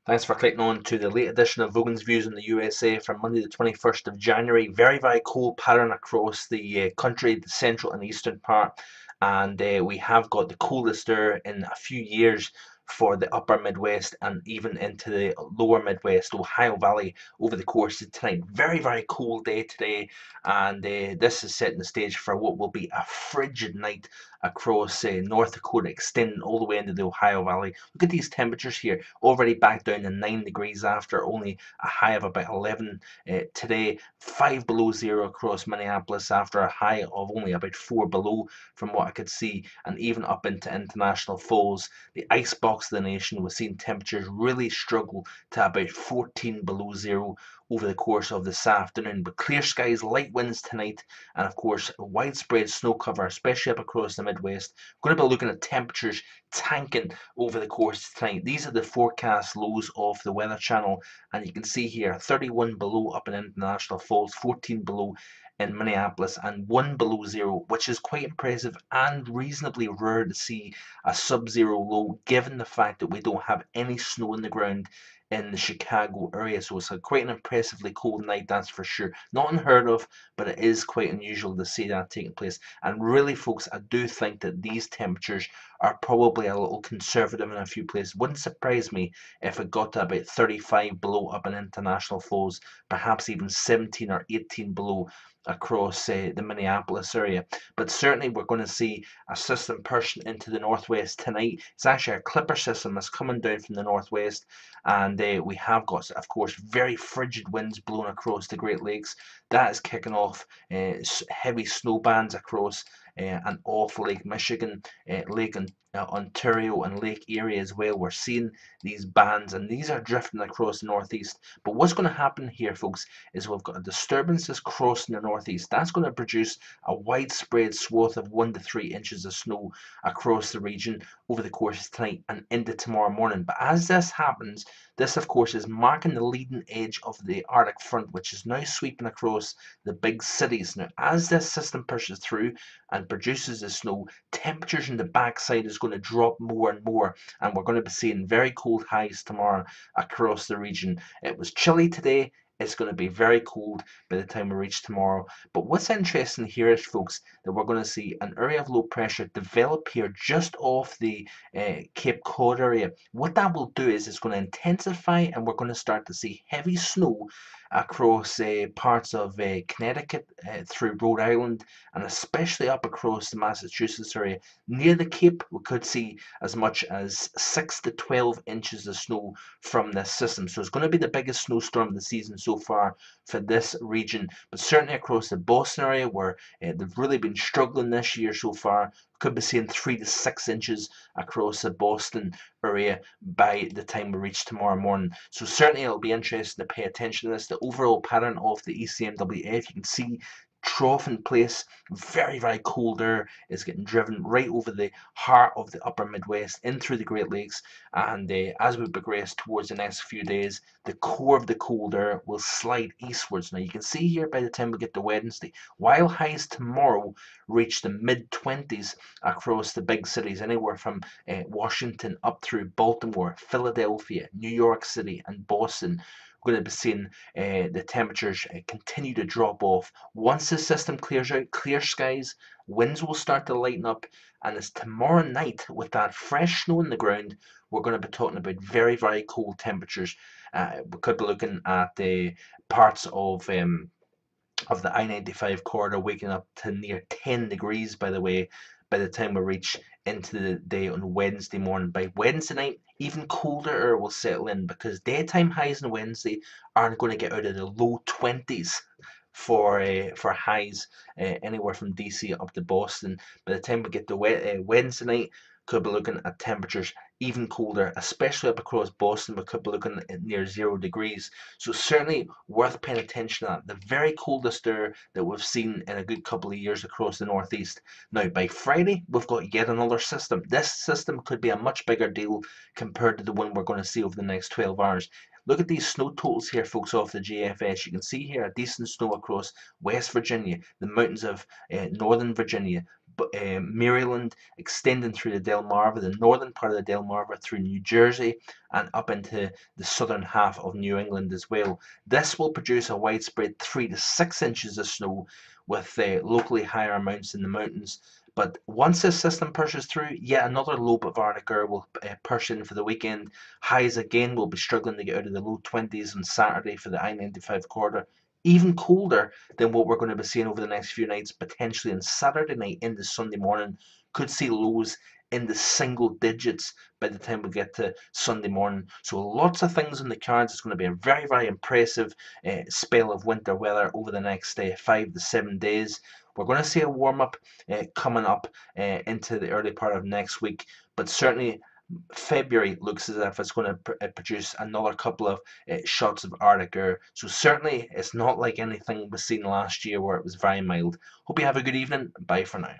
Thanks for clicking on to the late edition of Vogan's Views in the USA for Monday the 21st of January. Very, very cold pattern across the country, the central and eastern part. And we have got the coldest air in a few years for the upper Midwest and even into the lower Midwest, Ohio Valley, over the course of tonight. Very, very cold day today. And this is setting the stage for what will be a frigid night across North Dakota, extending all the way into the Ohio Valley. Look at these temperatures here, already back down to 9 degrees after only a high of about 11 today. 5 below zero across Minneapolis after a high of only about 4 below from what I could see, and even up into International Falls, the icebox of the nation, was seeing temperatures really struggle to about 14 below zero over the course of this afternoon. But clear skies, light winds tonight, and of course widespread snow cover, especially up across the Midwest. We're going to be looking at temperatures tanking over the course of tonight. These are the forecast lows of the Weather Channel, and you can see here 31 below up in International Falls, 14 below in Minneapolis, and 1 below zero, which is quite impressive and reasonably rare to see a sub-zero low, given the fact that we don't have any snow on the ground in the Chicago area. So it's quite an impressively cold night, that's for sure. Not unheard of, but it is quite unusual to see that taking place. And really, folks, I do think that these temperatures are probably a little conservative in a few places. Wouldn't surprise me if it got to about 35 below up in International Falls, perhaps even 17 or 18 below across the Minneapolis area. But certainly we're going to see a system pushing into the northwest tonight. It's actually a clipper system that's coming down from the northwest, and we have got, of course, very frigid winds blowing across the Great Lakes. That is kicking off heavy snow bands across and off Lake Michigan, Lake Ontario, and Lake Erie as well. We're seeing these bands, and these are drifting across the northeast. But what's going to happen here, folks, is we've got a disturbance crossing the northeast. That's going to produce a widespread swath of 1 to 3 inches of snow across the region over the course of tonight and into tomorrow morning. But as this happens, this of course is marking the leading edge of the Arctic front, which is now sweeping across the big cities. Now, as this system pushes through and produces the snow, temperatures in the backside is going to drop more and more, and we're going to be seeing very cold highs tomorrow across the region. It was chilly today. It's going to be very cold by the time we reach tomorrow. But what's interesting here is, folks, that we're going to see an area of low pressure develop here just off the Cape Cod area. What that will do is it's going to intensify, and we're going to start to see heavy snow across parts of Connecticut, through Rhode Island, and especially up across the Massachusetts area. Near the Cape, we could see as much as 6 to 12 inches of snow from this system. So it's going to be the biggest snowstorm of the season so far for this region. But certainly across the Boston area, where they've really been struggling this year so far, could be seeing 3 to 6 inches across the Boston area by the time we reach tomorrow morning. So certainly it'll be interesting to pay attention to this. The overall pattern of the ECMWF, you can see trough in place. Very, very cold air is getting driven right over the heart of the upper Midwest in through the Great Lakes, and as we progress towards the next few days, the core of the cold air will slide eastwards. Now you can see here by the time we get to Wednesday, while highs tomorrow reach the mid-20s across the big cities, anywhere from Washington up through Baltimore, Philadelphia, New York City, and Boston, we're going to be seeing the temperatures continue to drop off. Once the system clears out, clear skies, winds will start to lighten up, and it's tomorrow night with that fresh snow on the ground, we're going to be talking about very, very cold temperatures. We could be looking at the parts of the I-95 corridor waking up to near 10 degrees, by the way, by the time we reach into the day on Wednesday morning. By Wednesday night, even colder air will settle in, because daytime highs on Wednesday aren't going to get out of the low 20s for highs anywhere from DC up to Boston. By the time we get to Wednesday night, could be looking at temperatures even colder, especially up across Boston. We could be looking at near 0 degrees. So certainly worth paying attention to that. The very coldest air that we've seen in a good couple of years across the northeast. Now by Friday, we've got yet another system. This system could be a much bigger deal compared to the one we're going to see over the next 12 hours. Look at these snow totals here, folks, off the GFS. You can see here a decent snow across West Virginia, the mountains of northern Virginia, Maryland, extending through the Delmarva, the northern part of the Delmarva through New Jersey, and up into the southern half of New England as well. This will produce a widespread 3 to 6 inches of snow, with locally higher amounts in the mountains. But once this system pushes through, yet another lobe of Arctic air will push in for the weekend. Highs again will be struggling to get out of the low 20s on Saturday for the I-95 corridor. Even colder than what we're going to be seeing over the next few nights, potentially on Saturday night into Sunday morning. Could see lows in the single digits by the time we get to Sunday morning. So lots of things in the cards. It's going to be a very, very impressive spell of winter weather over the next 5 to 7 days. We're going to see a warm-up coming up into the early part of next week, but certainly February looks as if it's going to produce another couple of shots of Arctic air. So certainly it's not like anything was seen last year where it was very mild. Hope you have a good evening. Bye for now.